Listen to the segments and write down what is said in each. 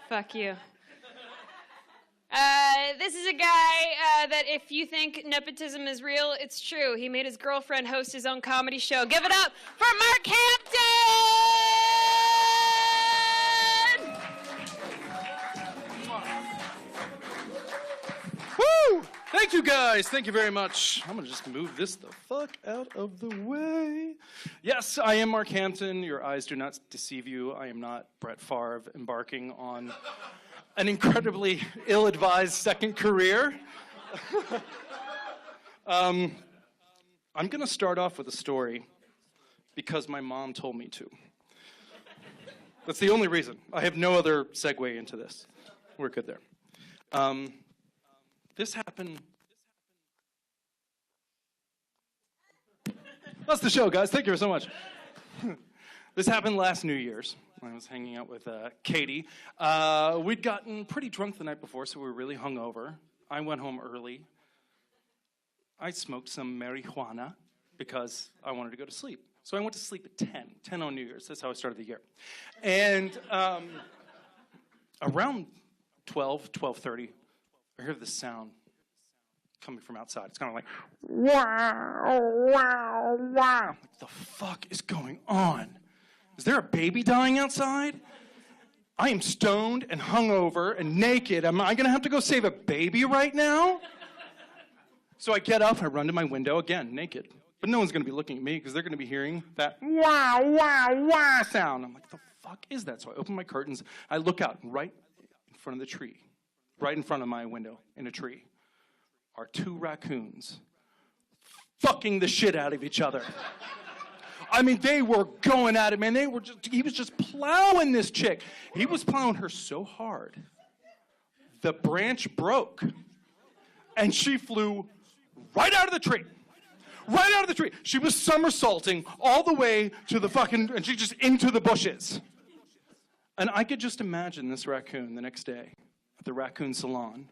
Fuck you. This is a guy that if you think nepotism is real, it's true. He made his girlfriend host his own comedy show. Give it up for Mark Hampton! Woo! Thank you, guys. Thank you very much. I'm going to just move this the fuck out of the way. Yes, I am Mark Hampton. Your eyes do not deceive you. I am not Brett Favre embarking on an incredibly ill-advised second career. I'm going to start off with a story because my mom told me to. That's the only reason. I have no other segue into this. We're good there. This happened. That's the show, guys. Thank you so much. This happened last New Year's. I was hanging out with Katie. We'd gotten pretty drunk the night before, so we were really hungover. I went home early. I smoked some marijuana because I wanted to go to sleep. So I went to sleep at 10 on New Year's. That's how I started the year. And around 12:30, I heard this sound coming from outside. It's kind of like, wow, wow, wow. What the fuck is going on? Is there a baby dying outside? I am stoned and hungover and naked. Am I going to have to go save a baby right now? So I get up, I run to my window, again, naked. But no one's going to be looking at me because they're going to be hearing that wah, wah, wah sound. I'm like, the fuck is that? So I open my curtains. I look out right in front of the tree, right in front of my window in a tree, are two raccoons fucking the shit out of each other. I mean, they were going at it, man. He was just plowing this chick. He was plowing her so hard, the branch broke, and she flew right out of the tree. Right out of the tree. She was somersaulting all the way to the fucking, and she just into the bushes. And I could just imagine this raccoon the next day at the raccoon salon,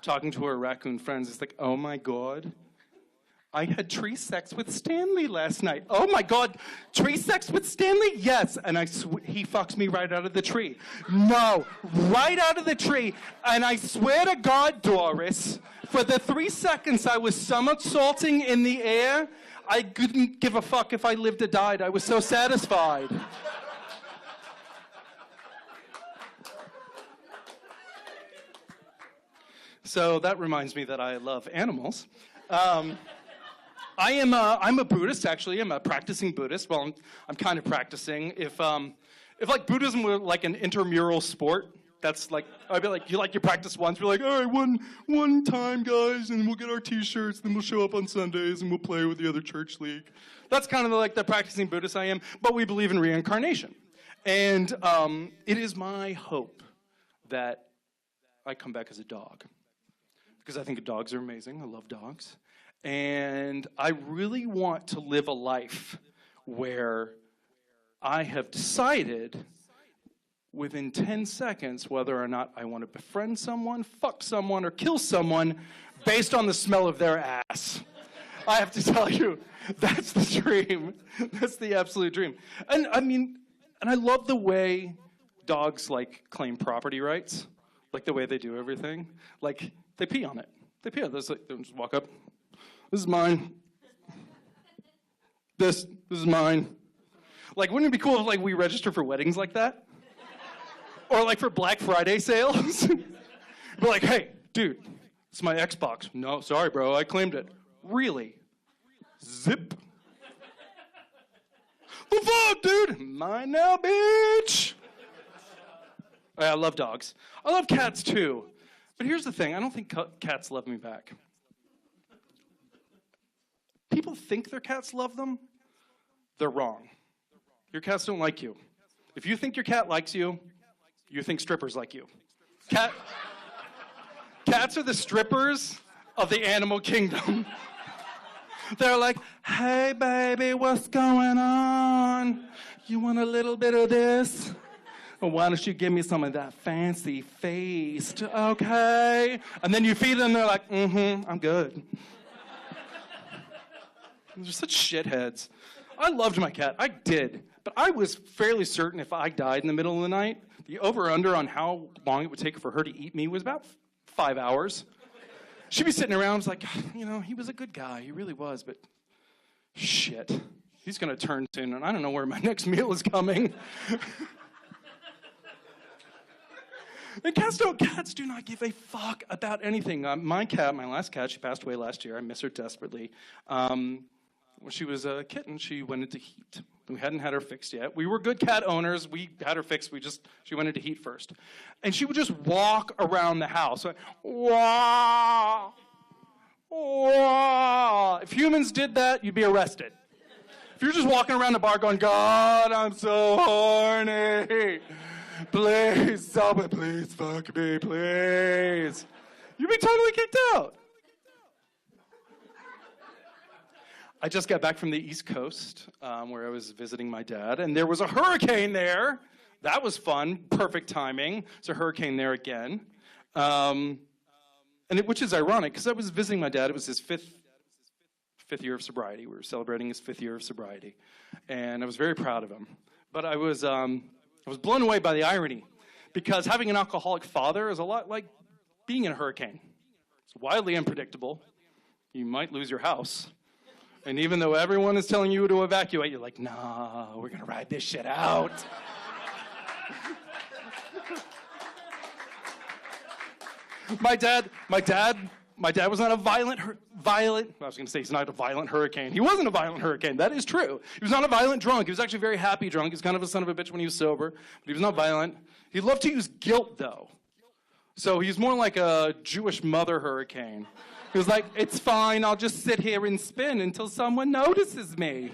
talking to her raccoon friends. It's like, oh my God, I had tree sex with Stanley last night. Oh my God, tree sex with Stanley? Yes. And he fucks me right out of the tree. No, right out of the tree. And I swear to God, Doris, for the 3 seconds I was somersaulting in the air, I couldn't give a fuck if I lived or died. I was so satisfied. So that reminds me that I love animals. I'm a Buddhist, actually. I'm a practicing Buddhist. Well, I'm kind of practicing. If like Buddhism were like an intramural sport, that's like, I'd be like, you practice once, we're like, all right, one time, guys, and we'll get our t-shirts, then we'll show up on Sundays, and we'll play with the other church league. That's kind of like the practicing Buddhist I am, but we believe in reincarnation. And it is my hope that I come back as a dog, because I think dogs are amazing. I love dogs. And I really want to live a life where I have decided within 10 seconds whether or not I want to befriend someone, fuck someone, or kill someone based on the smell of their ass. I have to tell you, that's the dream. That's the absolute dream. And I mean, and I love the way dogs like claim property rights, like the way they do everything. Like they pee on it. They pee on it. They just walk up. This is mine. This is mine. Like, wouldn't it be cool if like we register for weddings like that? Or like for Black Friday sales? Be like, hey, dude, it's my Xbox. No, sorry, bro, I claimed it. Really? Zip. The fuck, dude? Mine now, bitch. I love dogs. I love cats too. But here's the thing, I don't think cats love me back. People think their cats love them. They're wrong. Your cats don't like you. If you think your cat likes you, you think strippers like you. Cats are the strippers of the animal kingdom. They're like, hey baby, what's going on? You want a little bit of this? Well, why don't you give me some of that fancy feast, okay? And then you feed them, they're like, I'm good. They're such shitheads. I loved my cat. I did. But I was fairly certain if I died in the middle of the night, the over-under on how long it would take for her to eat me was about 5 hours. She'd be sitting around, I was like, he was a good guy. He really was, but shit. He's going to turn soon, and I don't know where my next meal is coming. And cats do not give a fuck about anything. My last cat, she passed away last year. I miss her desperately. When she was a kitten, she went into heat. We hadn't had her fixed yet. We were good cat owners. We had her fixed. She went into heat first. And she would just walk around the house. Like, wah, wah. If humans did that, you'd be arrested. If you're just walking around the bar going, God, I'm so horny. Please, someone, please fuck me, please. You'd be totally kicked out. I just got back from the East Coast, where I was visiting my dad, and there was a hurricane there. That was fun, perfect timing. There's a hurricane there again. Which is ironic, because I was visiting my dad. It was his fifth year of sobriety. We were celebrating his 5th year of sobriety, and I was very proud of him. But I was blown away by the irony, because having an alcoholic father is a lot like being in a hurricane. It's wildly unpredictable. You might lose your house. And even though everyone is telling you to evacuate, you're like, nah, we're going to ride this shit out. My dad was not a violent, I was going to say he's not a violent hurricane. He wasn't a violent hurricane. That is true. He was not a violent drunk. He was actually very happy drunk. He was kind of a son of a bitch when he was sober, but he was not violent. He loved to use guilt, though. So he's more like a Jewish mother hurricane. He was like, it's fine, I'll just sit here and spin until someone notices me.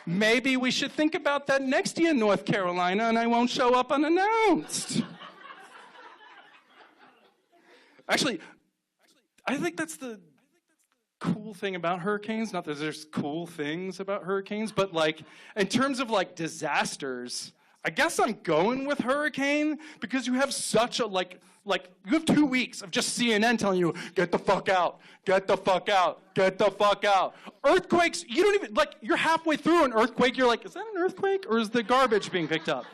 Maybe we should think about that next year in North Carolina and I won't show up unannounced. Actually, I think that's the cool thing about hurricanes. Not that there's cool things about hurricanes, but like in terms of like disasters, I guess I'm going with hurricane because you have such a you have 2 weeks of just CNN telling you, get the fuck out, get the fuck out, get the fuck out. Earthquakes, you don't even, you're halfway through an earthquake, you're like, is that an earthquake or is the garbage being picked up?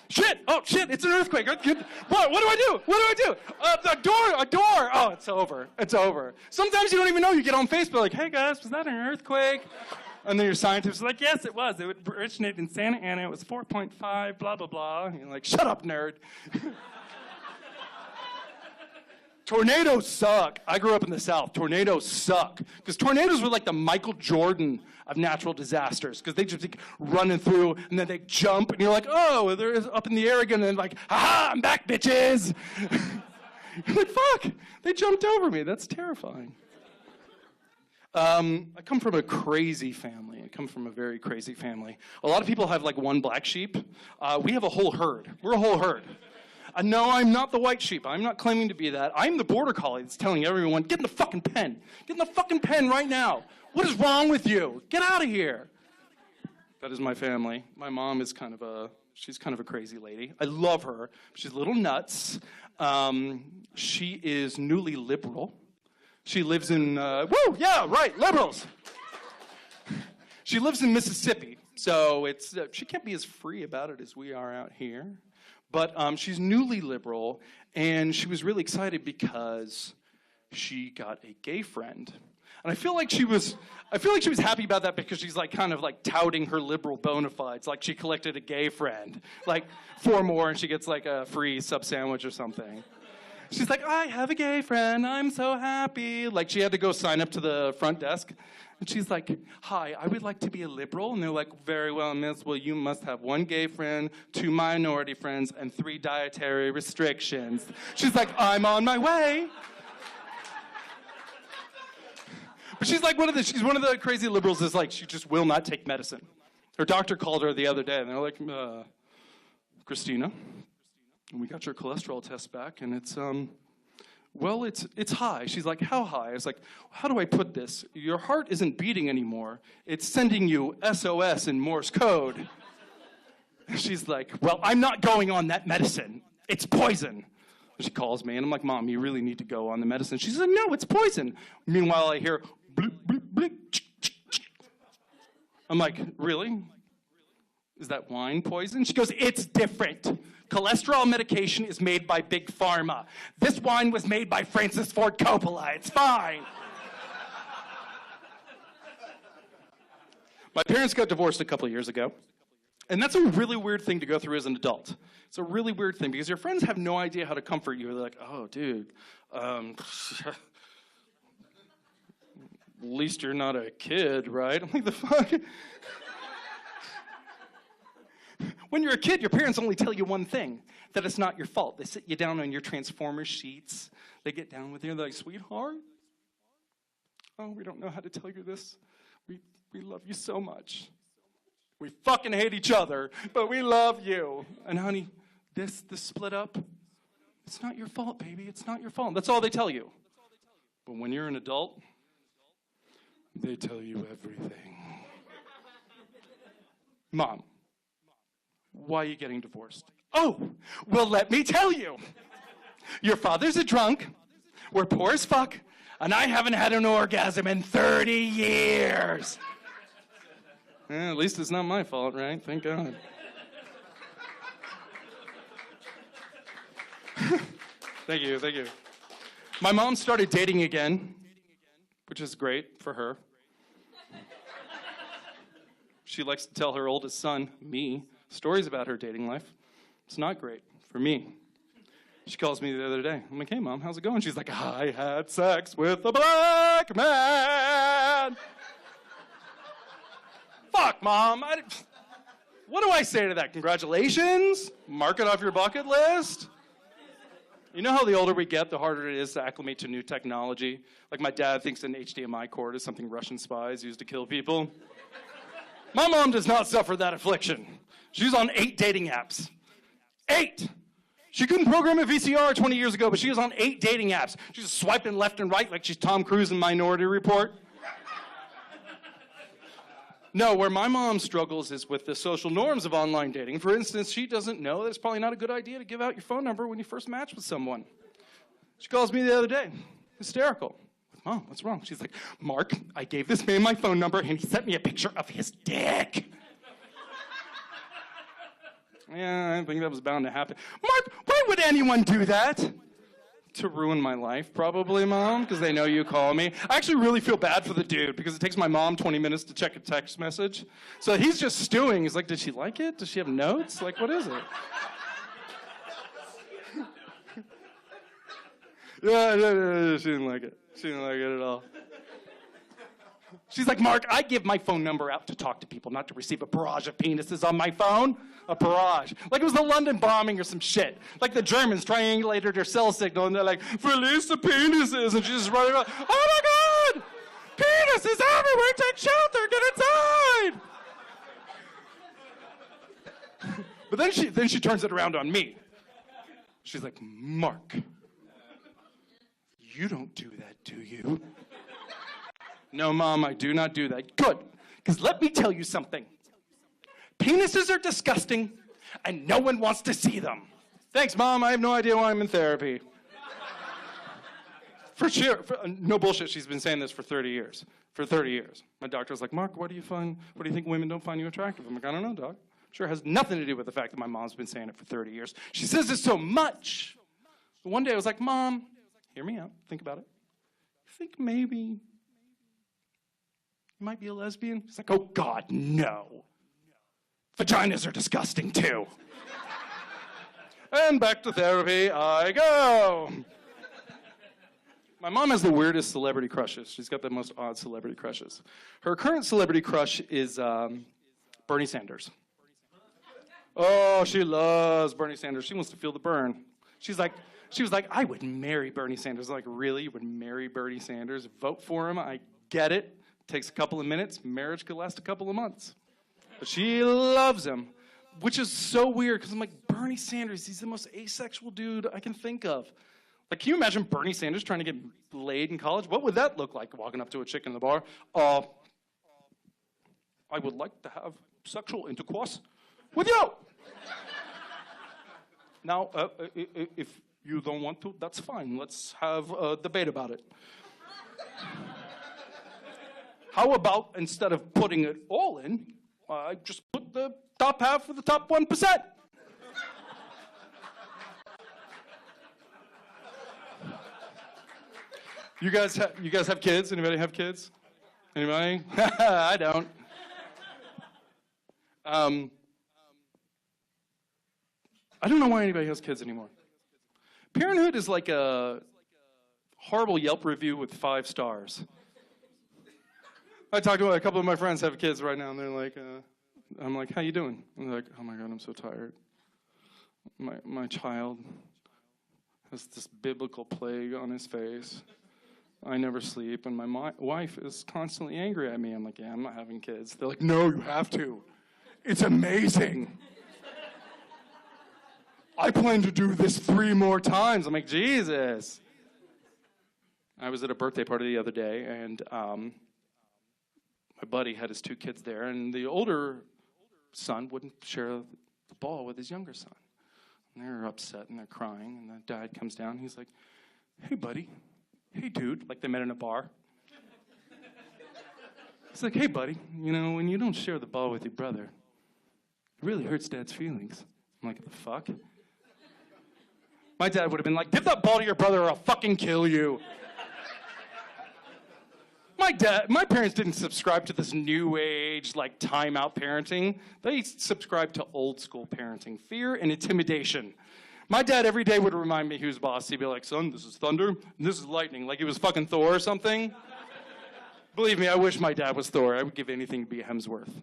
Shit, oh shit, it's an earthquake. What do I do? A door. Oh, it's over. Sometimes you don't even know. You get on Facebook like, hey guys, was that an earthquake? And then your scientist is like, yes, it was. It originated in Santa Ana. It was 4.5, blah, blah, blah. And you're like, shut up, nerd. Tornadoes suck. I grew up in the South. Tornadoes suck. Because tornadoes were like the Michael Jordan of natural disasters. Because they just like running through, and then they jump, and you're like, oh, they're up in the air again. And then like, ha-ha, I'm back, bitches. You're like, fuck, they jumped over me. That's terrifying. I come from a crazy family. I come from a very crazy family. A lot of people have like one black sheep. We have a whole herd. We're a whole herd. No, I'm not the white sheep. I'm not claiming to be that. I'm the border collie that's telling everyone, get in the fucking pen. Get in the fucking pen right now. What is wrong with you? Get out of here. That is my family. My mom is she's kind of a crazy lady. I love her. She's a little nuts. She is newly liberal. She lives in, liberals. She lives in Mississippi, so she can't be as free about it as we are out here. But she's newly liberal, and she was really excited because she got a gay friend. And I feel like she was happy about that because she's kind of touting her liberal bona fides. Like she collected a gay friend, 4 more, and she gets a free sub sandwich or something. She's like, I have a gay friend, I'm so happy. She had to go sign up to the front desk. And she's like, hi, I would like to be a liberal. And they're like, very well, miss. Well, you must have 1 gay friend, 2 minority friends, and 3 dietary restrictions. She's like, I'm on my way. But she's she's one of the crazy liberals is she just will not take medicine. Her doctor called her the other day, and they're like, Christina, we got your cholesterol test back, and it's high. She's like, how high? I was like, how do I put this? Your heart isn't beating anymore. It's sending you SOS in Morse code. She's like, well, I'm not going on that medicine. It's poison. She calls me, and I'm like, Mom, you really need to go on the medicine. She said, no, it's poison. Meanwhile, I hear, bleep, bleep, bleep. I'm like, really? Is that wine poison? She goes, it's different. Cholesterol medication is made by Big Pharma. This wine was made by Francis Ford Coppola. It's fine. My parents got divorced a couple of years ago. And that's a really weird thing to go through as an adult. It's a really weird thing because your friends have no idea how to comfort you. They're like, oh, dude, at least you're not a kid, right? I'm like, the fuck? When you're a kid, your parents only tell you one thing, that it's not your fault. They sit you down on your Transformers sheets. They get down with you. They're like, sweetheart, oh, we don't know how to tell you this. We love you so much. We fucking hate each other, but we love you. And honey, this split up, it's not your fault, baby. It's not your fault. That's all they tell you. But when you're an adult, they tell you everything. Mom, why are you getting divorced? Oh, well, let me tell you. Your father's a drunk, we're poor as fuck, and I haven't had an orgasm in 30 years. At least it's not my fault, right? Thank God. Thank you, thank you. My mom started dating again, which is great for her. She likes to tell her oldest son, me, stories about her dating life. It's not great for me. She calls me the other day. I'm like, hey, Mom, how's it going? She's like, I had sex with a black man. Fuck, Mom. What do I say to that? Congratulations? Mark it off your bucket list? You know how the older we get, the harder it is to acclimate to new technology? Like my dad thinks an HDMI cord is something Russian spies use to kill people. My mom does not suffer that affliction. She's on 8 dating apps. 8! She couldn't program a VCR 20 years ago, but she was on 8 dating apps. She's just swiping left and right like she's Tom Cruise in Minority Report. No, where my mom struggles is with the social norms of online dating. For instance, she doesn't know that it's probably not a good idea to give out your phone number when you first match with someone. She calls me the other day, hysterical. Mom, what's wrong? She's like, Mark, I gave this man my phone number and he sent me a picture of his dick. Yeah, I think that was bound to happen. Mark, why would anyone do that? To ruin my life, probably, Mom, because they know you call me. I actually really feel bad for the dude because it takes my mom 20 minutes to check a text message. So he's just stewing. He's like, did she like it? Does she have notes? Like, what is it? Yeah, she didn't like it. She didn't like it at all. She's like, Mark, I give my phone number out to talk to people, not to receive a barrage of penises on my phone. A barrage. Like it was the London bombing or some shit. Like the Germans triangulated their cell signal and they're like, release the penises. And she's just running around, oh my God! Penises everywhere! Take shelter! Get inside! But then she turns it around on me. She's like, Mark, you don't do that, do you? No, Mom, I do not do that. Good, because let me tell you something. Penises are disgusting, and no one wants to see them. Thanks, Mom. I have no idea why I'm in therapy. For sure. No bullshit. She's been saying this for 30 years. For 30 years. My doctor's like, Mark, what do you think women don't find you attractive? I'm like, I don't know, doc. Sure, it has nothing to do with the fact that my mom's been saying it for 30 years. She says it so much. But one day I was like, Mom, hear me out. Think about it. You think maybe you might be a lesbian? She's like, oh, God, no. Vaginas are disgusting, too. And back to therapy I go. My mom has the weirdest celebrity crushes. She's got the most odd celebrity crushes. Her current celebrity crush is Bernie Sanders. Oh, she loves Bernie Sanders. She wants to feel the burn. She was like, I would marry Bernie Sanders. I'm like, really? You would marry Bernie Sanders? Vote for him? I get it. Takes a couple of minutes. Marriage could last a couple of months. But she loves him, which is so weird because I'm like, Bernie Sanders, he's the most asexual dude I can think of. Like, can you imagine Bernie Sanders trying to get laid in college? What would that look like, walking up to a chick in the bar? I would like to have sexual intercourse with you. Now, if you don't want to, that's fine. Let's have a debate about it. How about instead of putting it all in, I just put the top half for the top 1%? You guys have kids? Anybody have kids? Anybody? I don't. I don't know why anybody has kids anymore. Parenthood is like a horrible Yelp review with 5 stars. I talked to a couple of my friends have kids right now, and they're like, I'm like, how you doing? And they're like, oh my God, I'm so tired. My child has this biblical plague on his face. I never sleep, and my wife is constantly angry at me. I'm like, yeah, I'm not having kids. They're like, no, you have to. It's amazing. I plan to do this 3 more times. I'm like, Jesus. I was at a birthday party the other day, and my buddy had his 2 kids there, and the older son wouldn't share the ball with his younger son. And they're upset, and they're crying, and the dad comes down, he's like, hey, buddy. Hey, dude, like they met in a bar. It's like, hey, buddy, you know, when you don't share the ball with your brother, it really hurts Dad's feelings. I'm like, what the fuck? My dad would have been like, give that ball to your brother or I'll fucking kill you. My parents didn't subscribe to this new age, like, timeout parenting. They subscribed to old school parenting, fear and intimidation. My dad every day would remind me who's boss. He'd be like, son, this is thunder, and this is lightning. Like he was fucking Thor or something. Believe me, I wish my dad was Thor. I would give anything to be Hemsworth.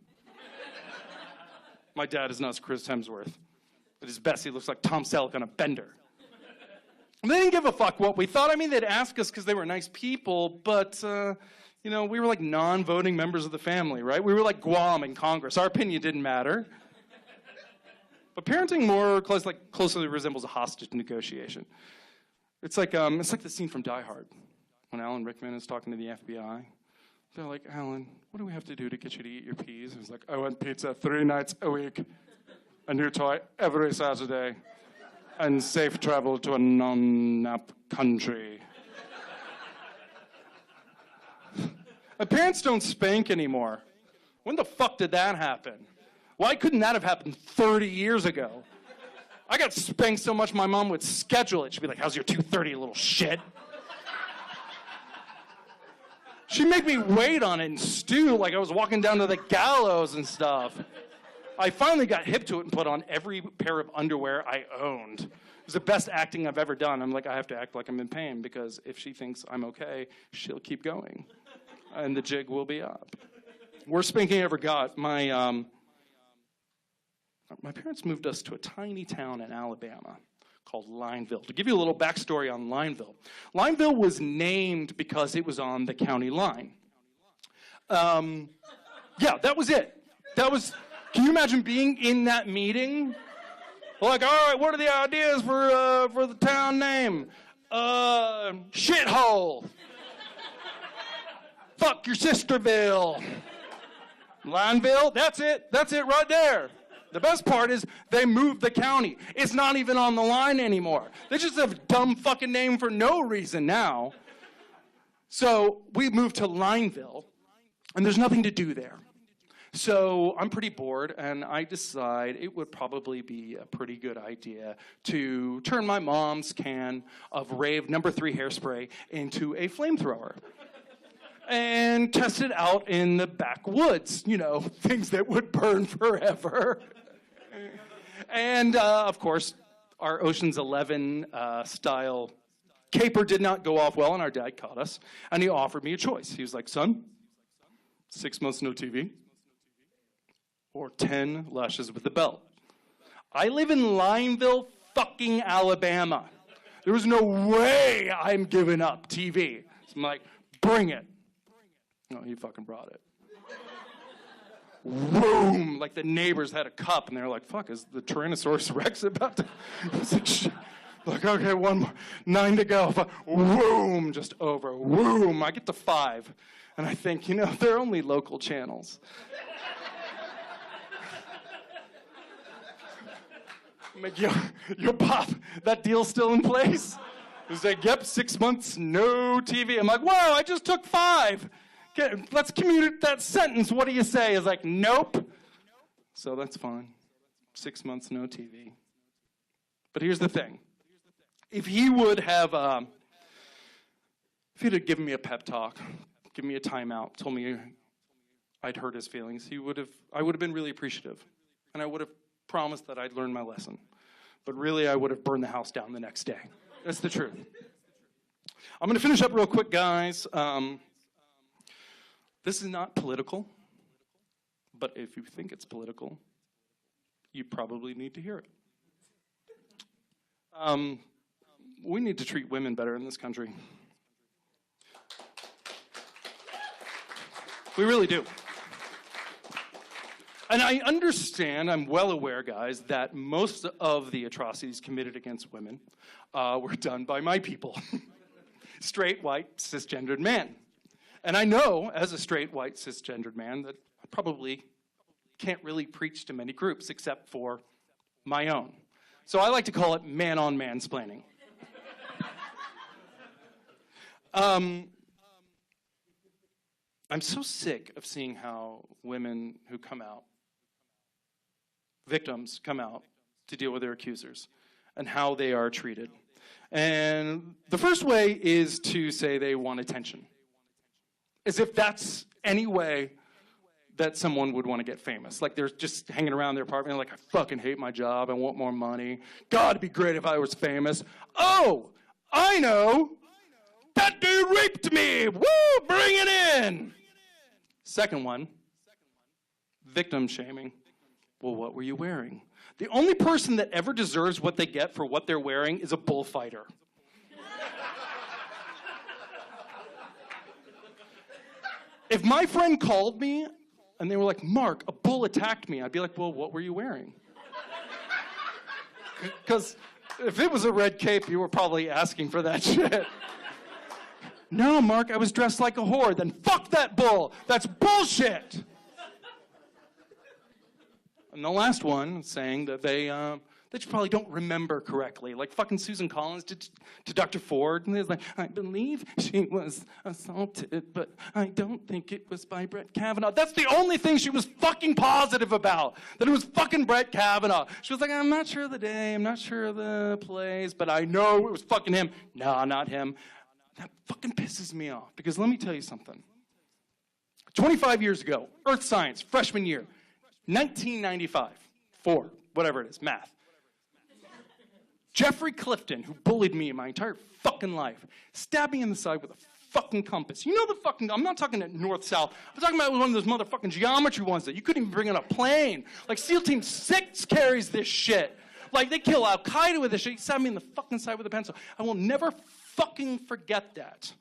My dad is not Chris Hemsworth. At his best, he looks like Tom Selleck on a bender. And they didn't give a fuck what we thought. I mean, they'd ask us because they were nice people, but, you know, we were like non-voting members of the family, right? We were like Guam in Congress. Our opinion didn't matter. But parenting more closely resembles a hostage negotiation. It's like the scene from Die Hard when Alan Rickman is talking to the FBI. They're like, Alan, what do we have to do to get you to eat your peas? He's like, I want pizza 3 nights a week, a new toy every Saturday, and safe travel to a non-nap country. Parents don't spank anymore. When the fuck did that happen? Why couldn't that have happened 30 years ago? I got spanked so much my mom would schedule it. She'd be like, how's your 2:30, you little shit? She'd make me wait on it and stew like I was walking down to the gallows and stuff. I finally got hip to it and put on every pair of underwear I owned. It was the best acting I've ever done. I'm like, I have to act like I'm in pain because if she thinks I'm okay, she'll keep going. And the jig will be up. Worst spanking I ever got. My parents moved us to a tiny town in Alabama called Lineville. To give you a little backstory on Lineville, Lineville was named because it was on the county line. Yeah, that was it. Can you imagine being in that meeting? Like, all right, what are the ideas for the town name? Shithole. Fuck your sisterville. Lineville, that's it right there. The best part is they moved the county. It's not even on the line anymore. They just have a dumb fucking name for no reason now. So we moved to Lineville, and there's nothing to do there. So I'm pretty bored, and I decide it would probably be a pretty good idea to turn my mom's can of Rave No. 3 hairspray into a flamethrower. And test it out in the backwoods, you know, things that would burn forever. And, of course, our Ocean's 11 style caper did not go off well, and our dad caught us. And he offered me a choice. He was like, son, 6 months no TV, or 10 lashes with the belt. I live in Lineville, fucking Alabama. There was no way I'm giving up TV. So I'm like, bring it. No, he fucking brought it. Boom! Like the neighbors had a cup, and they were like, fuck, is the Tyrannosaurus Rex about to... Like, okay, 1 more. 9 to go. Boom! Just over. Boom! I get to 5. And I think, you know, they're only local channels. I'm like, yo, Pop, that deal's still in place? He's like, yep, 6 months, no TV. I'm like, whoa, I just took 5. let's commute that sentence. What do you say? Is like, nope. So that's fine. 6 months, no TV. But here's the thing. If he would have, if he'd have given me a pep talk, given me a timeout, told me I'd hurt his feelings, I would have been really appreciative. And I would have promised that I'd learn my lesson. But really, I would have burned the house down the next day. That's the truth. I'm going to finish up real quick, guys. This is not political. But if you think it's political, you probably need to hear it. We need to treat women better in this country. We really do. And I understand, I'm well aware, guys, that most of the atrocities committed against women were done by my people. Straight, white, cisgendered men. And I know, as a straight, white, cisgendered man, that I probably can't really preach to many groups except for my own. So I like to call it man-on-mansplaining. I'm so sick of seeing how women who come out, victims come out to deal with their accusers, and how they are treated. And the first way is to say they want attention. As if that's any way that someone would want to get famous. Like they're just hanging around their apartment like, I fucking hate my job, I want more money. God, it'd be great if I was famous. Oh, I know. That dude raped me. Woo, bring it in. Second one, victim shaming. Well, what were you wearing? The only person that ever deserves what they get for what they're wearing is a bullfighter. If my friend called me and they were like, Mark, a bull attacked me, I'd be like, well, what were you wearing? Because if it was a red cape, you were probably asking for that shit. No, Mark, I was dressed like a whore. Then fuck that bull. That's bullshit. And the last one saying that they probably don't remember correctly. Like fucking Susan Collins did to Dr. Ford. And they was like, I believe she was assaulted, but I don't think it was by Brett Kavanaugh. That's the only thing she was fucking positive about, that it was fucking Brett Kavanaugh. She was like, I'm not sure of the day, I'm not sure of the place, but I know it was fucking him. No, not him. That fucking pisses me off, because let me tell you something. 25 years ago, Earth Science, freshman year, 1995, whatever it is, math. Jeffrey Clifton, who bullied me my entire fucking life, stabbed me in the side with a fucking compass. You know the fucking, I'm not talking north-south, I'm talking about one of those motherfucking geometry ones that you couldn't even bring on a plane. Like SEAL Team 6 carries this shit. Like they kill Al-Qaeda with this shit. He stabbed me in the fucking side with a pencil. I will never fucking forget that.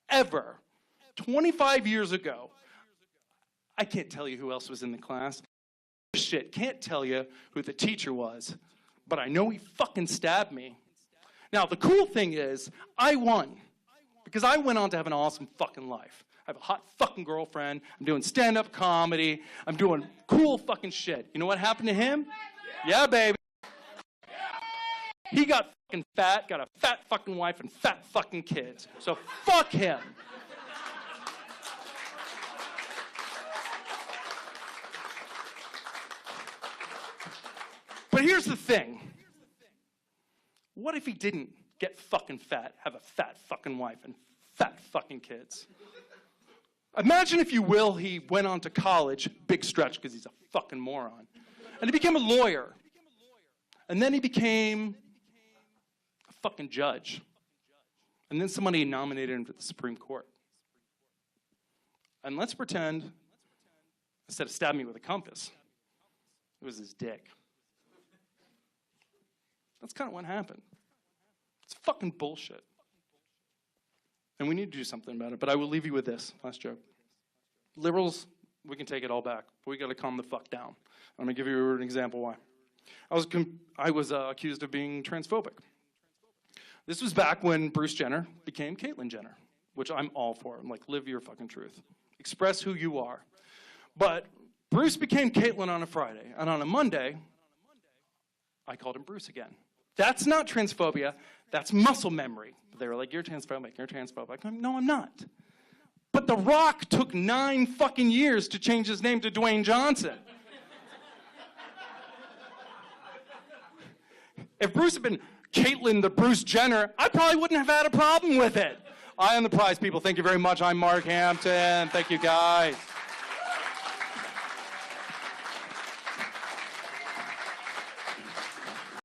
Ever. 25 years ago. I can't tell you who else was in the class. Shit, can't tell you who the teacher was. But I know he fucking stabbed me. Now, the cool thing is, I won. Because I went on to have an awesome fucking life. I have a hot fucking girlfriend. I'm doing stand-up comedy. I'm doing cool fucking shit. You know what happened to him? Yeah, baby. He got fucking fat, got a fat fucking wife and fat fucking kids. So fuck him. But here's the thing. What if he didn't get fucking fat, have a fat fucking wife and fat fucking kids? Imagine, if you will, he went on to college, big stretch because he's a fucking moron, and he became a lawyer. And then he became a fucking judge. And then somebody nominated him to the Supreme Court. And let's pretend, instead of stabbing me with a compass, it was his dick. That's kind of what happened. It's fucking bullshit. And we need to do something about it. But I will leave you with this. Last joke. Liberals, we can take it all back. But we got to calm the fuck down. I'm going to give you an example why. I was accused of being transphobic. This was back when Bruce Jenner became Caitlyn Jenner, which I'm all for. I'm like, live your fucking truth. Express who you are. But Bruce became Caitlyn on a Friday. And on a Monday, I called him Bruce again. That's not transphobia. That's muscle memory. They were like, you're transphobic, you're transphobic. No, I'm not. But The Rock took 9 fucking years to change his name to Dwayne Johnson. If Bruce had been Caitlyn the Bruce Jenner, I probably wouldn't have had a problem with it. Eye on the prize, people. Thank you very much. I'm Mark Hampton. Thank you, guys.